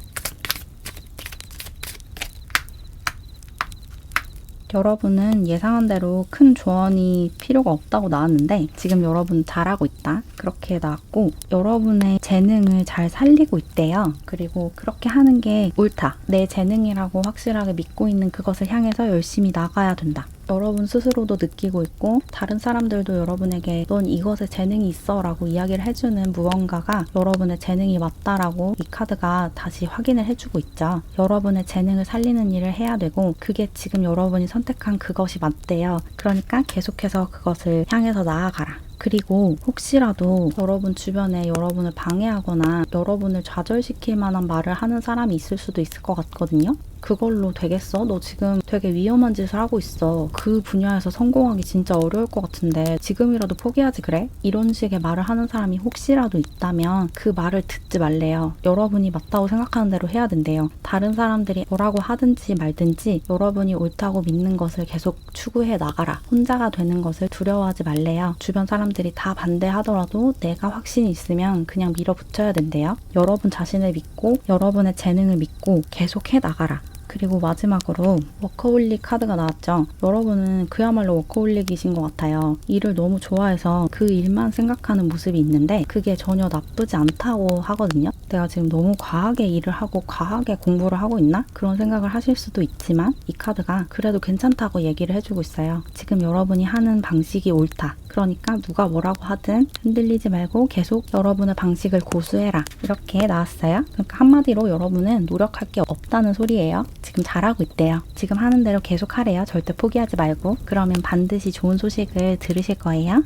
S1: 여러분은 예상한 대로 큰 조언이 필요가 없다고 나왔는데 지금 여러분 잘하고 있다. 그렇게 나왔고 여러분의 재능을 잘 살리고 있대요. 그리고 그렇게 하는 게 옳다. 내 재능이라고 확실하게 믿고 있는 그것을 향해서 열심히 나가야 된다. 여러분 스스로도 느끼고 있고 다른 사람들도 여러분에게 넌 이것에 재능이 있어 라고 이야기를 해주는 무언가가 여러분의 재능이 맞다라고 이 카드가 다시 확인을 해주고 있죠. 여러분의 재능을 살리는 일을 해야 되고 그게 지금 여러분이 선택한 그것이 맞대요. 그러니까 계속해서 그것을 향해서 나아가라. 그리고 혹시라도 여러분 주변에 여러분을 방해하거나 여러분을 좌절시킬 만한 말을 하는 사람이 있을 수도 있을 것 같거든요. 그걸로 되겠어? 너 지금 되게 위험한 짓을 하고 있어. 그 분야에서 성공하기 진짜 어려울 것 같은데 지금이라도 포기하지 그래? 이런 식의 말을 하는 사람이 혹시라도 있다면 그 말을 듣지 말래요. 여러분이 맞다고 생각하는 대로 해야 된대요. 다른 사람들이 뭐라고 하든지 말든지 여러분이 옳다고 믿는 것을 계속 추구해 나가라. 혼자가 되는 것을 두려워하지 말래요. 주변 사람들이 다 반대하더라도 내가 확신이 있으면 그냥 밀어붙여야 된대요. 여러분 자신을 믿고 여러분의 재능을 믿고 계속 해 나가라. 그리고 마지막으로 워커홀릭 카드가 나왔죠. 여러분은 그야말로 워커홀릭이신 것 같아요. 일을 너무 좋아해서 그 일만 생각하는 모습이 있는데 그게 전혀 나쁘지 않다고 하거든요. 내가 지금 너무 과하게 일을 하고 과하게 공부를 하고 있나? 그런 생각을 하실 수도 있지만 이 카드가 그래도 괜찮다고 얘기를 해주고 있어요. 지금 여러분이 하는 방식이 옳다. 그러니까 누가 뭐라고 하든 흔들리지 말고 계속 여러분의 방식을 고수해라. 이렇게 나왔어요. 그러니까 한마디로 여러분은 노력할 게 없다는 소리예요. 지금 잘하고 있대요. 지금 하는 대로 계속 하래요. 절대 포기하지 말고. 그러면 반드시 좋은 소식을 들으실 거예요.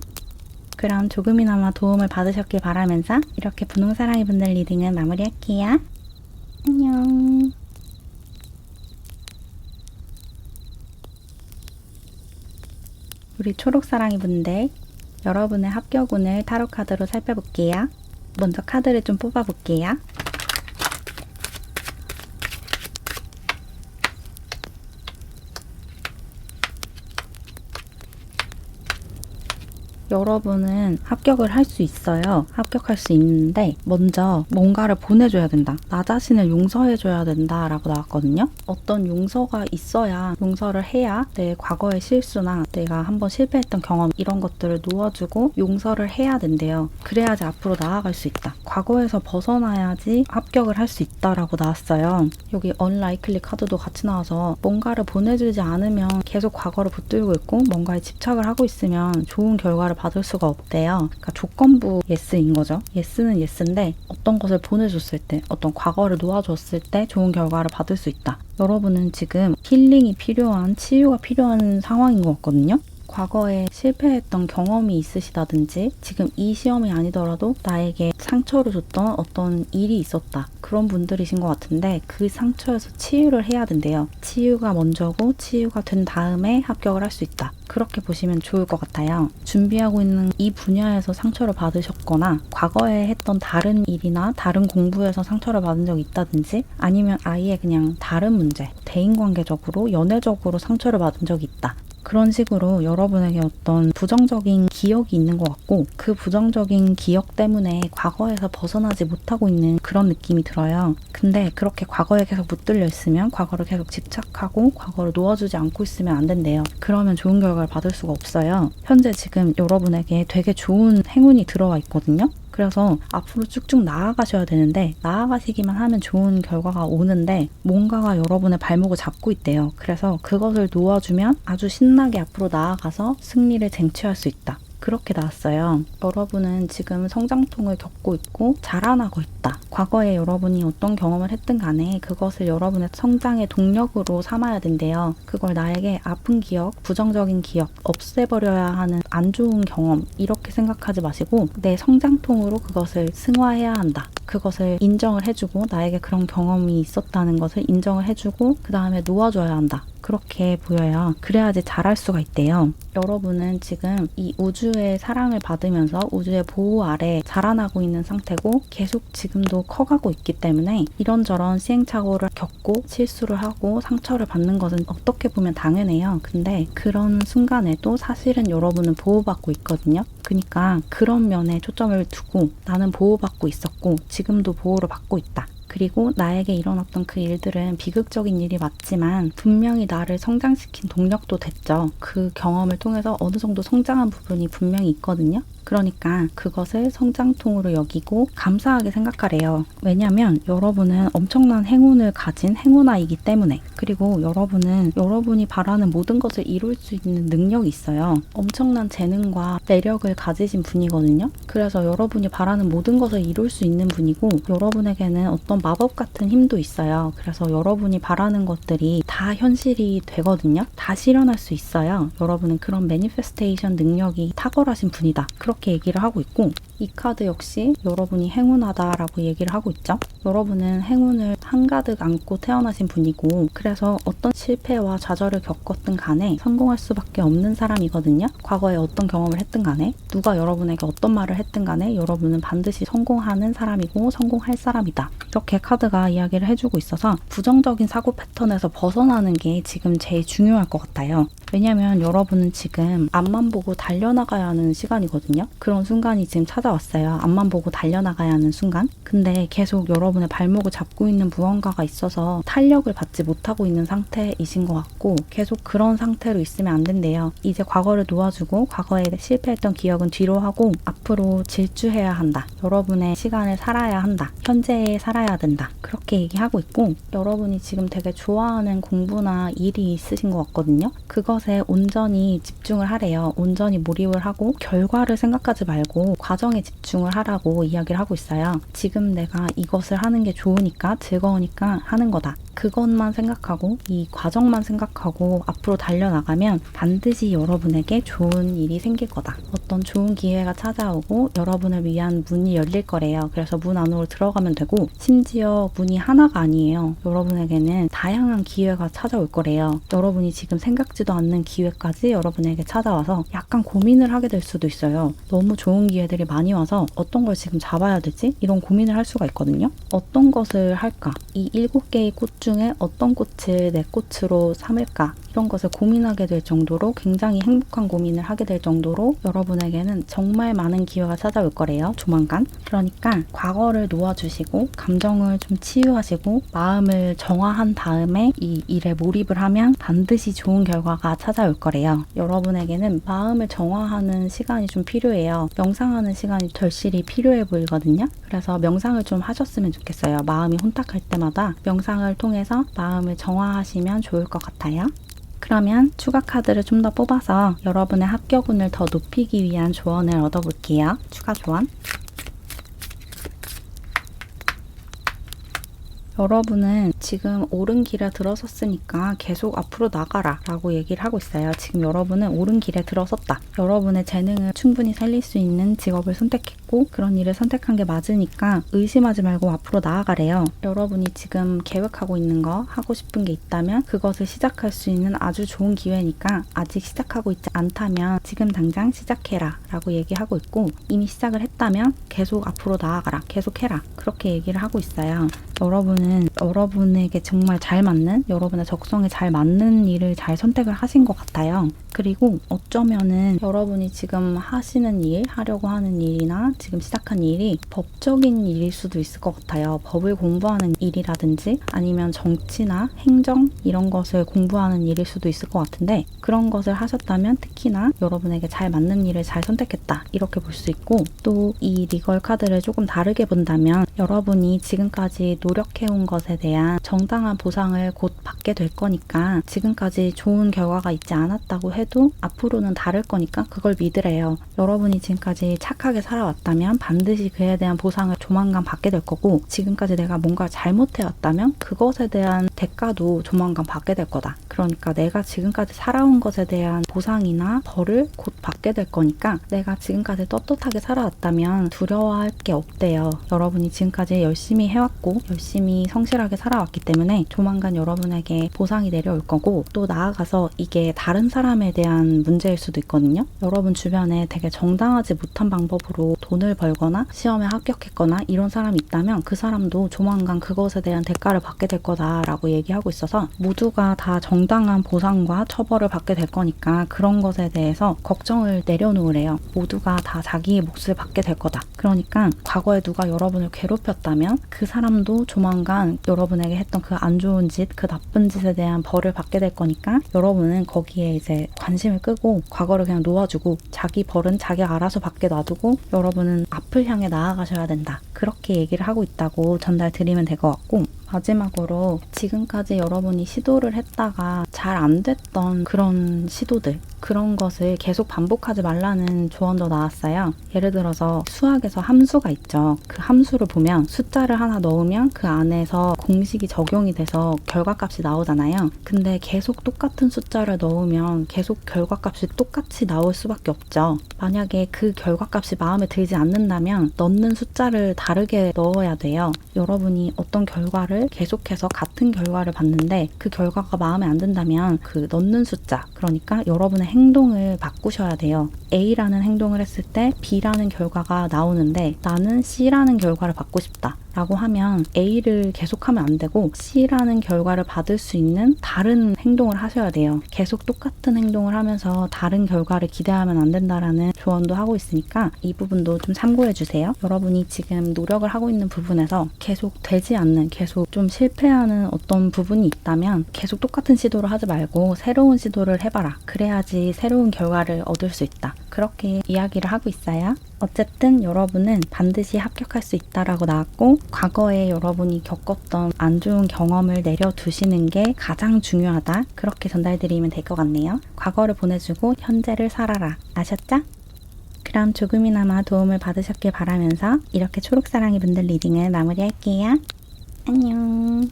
S1: 그럼 조금이나마 도움을 받으셨길 바라면서 이렇게 분홍사랑이 분들 리딩은 마무리할게요. 안녕. 우리 초록사랑이 분들, 여러분의 합격운을 타로 카드로 살펴볼게요. 먼저 카드를 좀 뽑아볼게요. 여러분은 합격을 할 수 있어요. 합격할 수 있는데 먼저 뭔가를 보내줘야 된다. 나 자신을 용서해줘야 된다라고 나왔거든요. 어떤 용서가 있어야 용서를 해야 내 과거의 실수나 내가 한번 실패했던 경험 이런 것들을 놓아주고 용서를 해야 된대요. 그래야지 앞으로 나아갈 수 있다. 과거에서 벗어나야지 합격을 할 수 있다라고 나왔어요. 여기 언라이클리 카드도 같이 나와서 뭔가를 보내주지 않으면 계속 과거를 붙들고 있고 뭔가에 집착을 하고 있으면 좋은 결과를 받을 수가 없대요. 그러니까 조건부 예스인 거죠. 예스는 예스인데 어떤 것을 보내줬을 때, 어떤 과거를 놓아줬을 때 좋은 결과를 받을 수 있다. 여러분은 지금 힐링이 필요한, 치유가 필요한 상황인 것 같거든요. 과거에 실패했던 경험이 있으시다든지 지금 이 시험이 아니더라도 나에게 상처를 줬던 어떤 일이 있었다. 그런 분들이신 것 같은데 그 상처에서 치유를 해야 된대요. 치유가 먼저고 치유가 된 다음에 합격을 할 수 있다. 그렇게 보시면 좋을 것 같아요. 준비하고 있는 이 분야에서 상처를 받으셨거나 과거에 했던 다른 일이나 다른 공부에서 상처를 받은 적이 있다든지 아니면 아예 그냥 다른 문제, 대인관계적으로 연애적으로 상처를 받은 적이 있다. 그런 식으로 여러분에게 어떤 부정적인 기억이 있는 것 같고 그 부정적인 기억 때문에 과거에서 벗어나지 못하고 있는 그런 느낌이 들어요. 근데 그렇게 과거에 계속 붙들려 있으면 과거를 계속 집착하고 과거를 놓아주지 않고 있으면 안 된대요. 그러면 좋은 결과를 받을 수가 없어요. 현재 지금 여러분에게 되게 좋은 행운이 들어와 있거든요. 그래서 앞으로 쭉쭉 나아가셔야 되는데 나아가시기만 하면 좋은 결과가 오는데 뭔가가 여러분의 발목을 잡고 있대요. 그래서 그것을 놓아주면 아주 신나게 앞으로 나아가서 승리를 쟁취할 수 있다. 그렇게 나왔어요. 여러분은 지금 성장통을 겪고 있고 자라나고 있다. 과거에 여러분이 어떤 경험을 했든 간에 그것을 여러분의 성장의 동력으로 삼아야 된대요. 그걸 나에게 아픈 기억, 부정적인 기억, 없애버려야 하는 안 좋은 경험 이렇게 생각하지 마시고 내 성장통으로 그것을 승화해야 한다. 그것을 인정을 해주고 나에게 그런 경험이 있었다는 것을 인정을 해주고 그 다음에 놓아줘야 한다. 그렇게 보여요. 그래야지 잘할 수가 있대요. 여러분은 지금 이 우주의 사랑을 받으면서 우주의 보호 아래 자라나고 있는 상태고 계속 지금도 커가고 있기 때문에 이런저런 시행착오를 겪고 실수를 하고 상처를 받는 것은 어떻게 보면 당연해요. 근데 그런 순간에도 사실은 여러분은 보호받고 있거든요. 그러니까 그런 면에 초점을 두고 나는 보호받고 있었고 지금도 보호를 받고 있다. 그리고 나에게 일어났던 그 일들은 비극적인 일이 맞지만 분명히 나를 성장시킨 동력도 됐죠. 그 경험을 통해서 어느 정도 성장한 부분이 분명히 있거든요. 그러니까 그것을 성장통으로 여기고 감사하게 생각하래요. 왜냐면 여러분은 엄청난 행운을 가진 행운아이기 때문에 그리고 여러분은 여러분이 바라는 모든 것을 이룰 수 있는 능력이 있어요. 엄청난 재능과 매력을 가지신 분이거든요. 그래서 여러분이 바라는 모든 것을 이룰 수 있는 분이고 여러분에게는 어떤 마법 같은 힘도 있어요. 그래서 여러분이 바라는 것들이 다 현실이 되거든요. 다 실현할 수 있어요. 여러분은 그런 매니페스테이션 능력이 탁월하신 분이다. 그렇게 얘기를 하고 있고 이 카드 역시 여러분이 행운하다라고 얘기를 하고 있죠. 여러분은 행운을 한가득 안고 태어나신 분이고 그래서 어떤 실패와 좌절을 겪었든 간에 성공할 수밖에 없는 사람이거든요. 과거에 어떤 경험을 했든 간에 누가 여러분에게 어떤 말을 했든 간에 여러분은 반드시 성공하는 사람이고 성공할 사람이다. 이렇게 카드가 이야기를 해주고 있어서 부정적인 사고 패턴에서 벗어나는 게 지금 제일 중요할 것 같아요. 왜냐면 여러분은 지금 앞만 보고 달려나가야 하는 시간이거든요. 그런 순간이 지금 찾아왔어요. 앞만 보고 달려나가야 하는 순간. 근데 계속 여러분의 발목을 잡고 있는 무언가가 있어서 탄력을 받지 못하고 있는 상태이신 것 같고 계속 그런 상태로 있으면 안 된대요. 이제 과거를 놓아주고 과거에 실패했던 기억은 뒤로 하고 앞으로 질주해야 한다. 여러분의 시간을 살아야 한다. 현재에 살아야 된다. 그렇게 얘기하고 있고 여러분이 지금 되게 좋아하는 공부나 일이 있으신 것 같거든요. 그것에 온전히 집중을 하래요. 온전히 몰입을 하고 결과를 생각하지 말고 과정에 집중을 하라고 이야기를 하고 있어요. 지금 내가 이것을 하는 게 좋으니까 즐거우니까 하는 거다. 그것만 생각하고 이 과정만 생각하고 앞으로 달려나가면 반드시 여러분에게 좋은 일이 생길 거다. 어떤 좋은 기회가 찾아오고 여러분을 위한 문이 열릴 거래요. 그래서 문 안으로 들어가면 되고 심지어 문이 하나가 아니에요. 여러분에게는 다양한 기회가 찾아올 거래요. 여러분이 지금 생각지도 않는 기회까지 여러분에게 찾아와서 약간 고민을 하게 될 수도 있어요. 너무 좋은 기회들이 많이 와서 어떤 걸 지금 잡아야 되지? 이런 고민을 할 수가 있거든요. 어떤 것을 할까? 이 7개의 꽃 중에 어떤 꽃을 내 꽃으로 삼을까? 이런 것을 고민하게 될 정도로 굉장히 행복한 고민을 하게 될 정도로 여러분에게는 정말 많은 기회가 찾아올 거래요. 조만간. 그러니까 과거를 놓아주시고 감정을 좀 치유하시고 마음을 정화한 다음에 이 일에 몰입을 하면 반드시 좋은 결과가 찾아올 거래요. 여러분에게는 마음을 정화하는 시간이 좀 필요해요. 명상하는 시간이 절실히 필요해 보이거든요. 그래서 명상을 좀 하셨으면 좋겠어요. 마음이 혼탁할 때마다 명상을 통해서 마음을 정화하시면 좋을 것 같아요. 그러면 추가 카드를 좀 더 뽑아서 여러분의 합격운을 더 높이기 위한 조언을 얻어볼게요. 추가 조언. 여러분은 지금 옳은 길에 들어섰으니까 계속 앞으로 나가라 라고 얘기를 하고 있어요. 지금 여러분은 옳은 길에 들어섰다. 여러분의 재능을 충분히 살릴 수 있는 직업을 선택했고 그런 일을 선택한 게 맞으니까 의심하지 말고 앞으로 나아가래요. 여러분이 지금 계획하고 있는 거 하고 싶은 게 있다면 그것을 시작할 수 있는 아주 좋은 기회니까 아직 시작하고 있지 않다면 지금 당장 시작해라 라고 얘기하고 있고 이미 시작을 했다면 계속 앞으로 나아가라. 계속해라. 그렇게 얘기를 하고 있어요. 여러분은 여러분에게 정말 잘 맞는 여러분의 적성에 잘 맞는 일을 잘 선택을 하신 것 같아요. 그리고 어쩌면은 여러분이 지금 하시는 일, 하려고 하는 일이나 지금 시작한 일이 법적인 일일 수도 있을 것 같아요. 법을 공부하는 일이라든지 아니면 정치나 행정 이런 것을 공부하는 일일 수도 있을 것 같은데 그런 것을 하셨다면 특히나 여러분에게 잘 맞는 일을 잘 선택했다. 이렇게 볼 수 있고 또 이 리걸 카드를 조금 다르게 본다면 여러분이 지금까지 노력해온 살아온 것에 대한 정당한 보상을 곧 받게 될 거니까 지금까지 좋은 결과가 있지 않았다고 해도 앞으로는 다를 거니까 그걸 믿으래요. 여러분이 지금까지 착하게 살아왔다면 반드시 그에 대한 보상을 조만간 받게 될 거고 지금까지 내가 뭔가 잘못해왔다면 그것에 대한 대가도 조만간 받게 될 거다. 그러니까 내가 지금까지 살아온 것에 대한 보상이나 벌을 곧 받게 될 거니까 내가 지금까지 떳떳하게 살아왔다면 두려워할 게 없대요. 여러분이 지금까지 열심히 해왔고 열심히 성실하게 살아왔기 때문에 조만간 여러분에게 보상이 내려올 거고 또 나아가서 이게 다른 사람에 대한 문제일 수도 있거든요. 여러분 주변에 되게 정당하지 못한 방법으로 돈을 벌거나 시험에 합격했거나 이런 사람이 있다면 그 사람도 조만간 그것에 대한 대가를 받게 될 거다라고 얘기하고 있어서 모두가 다 정당한 보상과 처벌을 받게 될 거니까 그런 것에 대해서 걱정을 내려놓으래요. 모두가 다 자기의 몫을 받게 될 거다. 그러니까 과거에 누가 여러분을 괴롭혔다면 그 사람도 조만간 여러분에게 했던 그 안 좋은 짓, 그 나쁜 짓에 대한 벌을 받게 될 거니까 여러분은 거기에 이제 관심을 끄고 과거를 그냥 놓아주고 자기 벌은 자기가 알아서 받게 놔두고 여러분은 앞을 향해 나아가셔야 된다. 그렇게 얘기를 하고 있다고 전달드리면 될 것 같고 마지막으로 지금까지 여러분이 시도를 했다가 잘 안 됐던 그런 시도들 그런 것을 계속 반복하지 말라는 조언도 나왔어요. 예를 들어서 수학에서 함수가 있죠. 그 함수를 보면 숫자를 하나 넣으면 그 안에서 공식이 적용이 돼서 결과값이 나오잖아요. 근데 계속 똑같은 숫자를 넣으면 계속 결과값이 똑같이 나올 수밖에 없죠. 만약에 그 결과값이 마음에 들지 않는다면 넣는 숫자를 다르게 넣어야 돼요. 여러분이 어떤 결과를 계속해서 같은 결과를 봤는데 그 결과가 마음에 안 든다면 그 넣는 숫자 그러니까 여러분의 행동을 바꾸셔야 돼요. A라는 행동을 했을 때 B라는 결과가 나오는데 나는 C라는 결과를 받고 싶다 라고 하면 A를 계속하면 안 되고 C라는 결과를 받을 수 있는 다른 행동을 하셔야 돼요. 계속 똑같은 행동을 하면서 다른 결과를 기대하면 안 된다라는 조언도 하고 있으니까 이 부분도 좀 참고해 주세요. 여러분이 지금 노력을 하고 있는 부분에서 계속 되지 않는 계속 좀 실패하는 어떤 부분이 있다면 계속 똑같은 시도를 하지 말고 새로운 시도를 해봐라. 그래야지 새로운 결과를 얻을 수 있다. 그렇게 이야기를 하고 있어요. 어쨌든 여러분은 반드시 합격할 수 있다라고 나왔고 과거에 여러분이 겪었던 안 좋은 경험을 내려두시는 게 가장 중요하다. 그렇게 전달드리면 될 것 같네요. 과거를 보내주고 현재를 살아라. 아셨죠? 그럼 조금이나마 도움을 받으셨길 바라면서 이렇게 초록사랑이 분들 리딩을 마무리할게요. 안녕.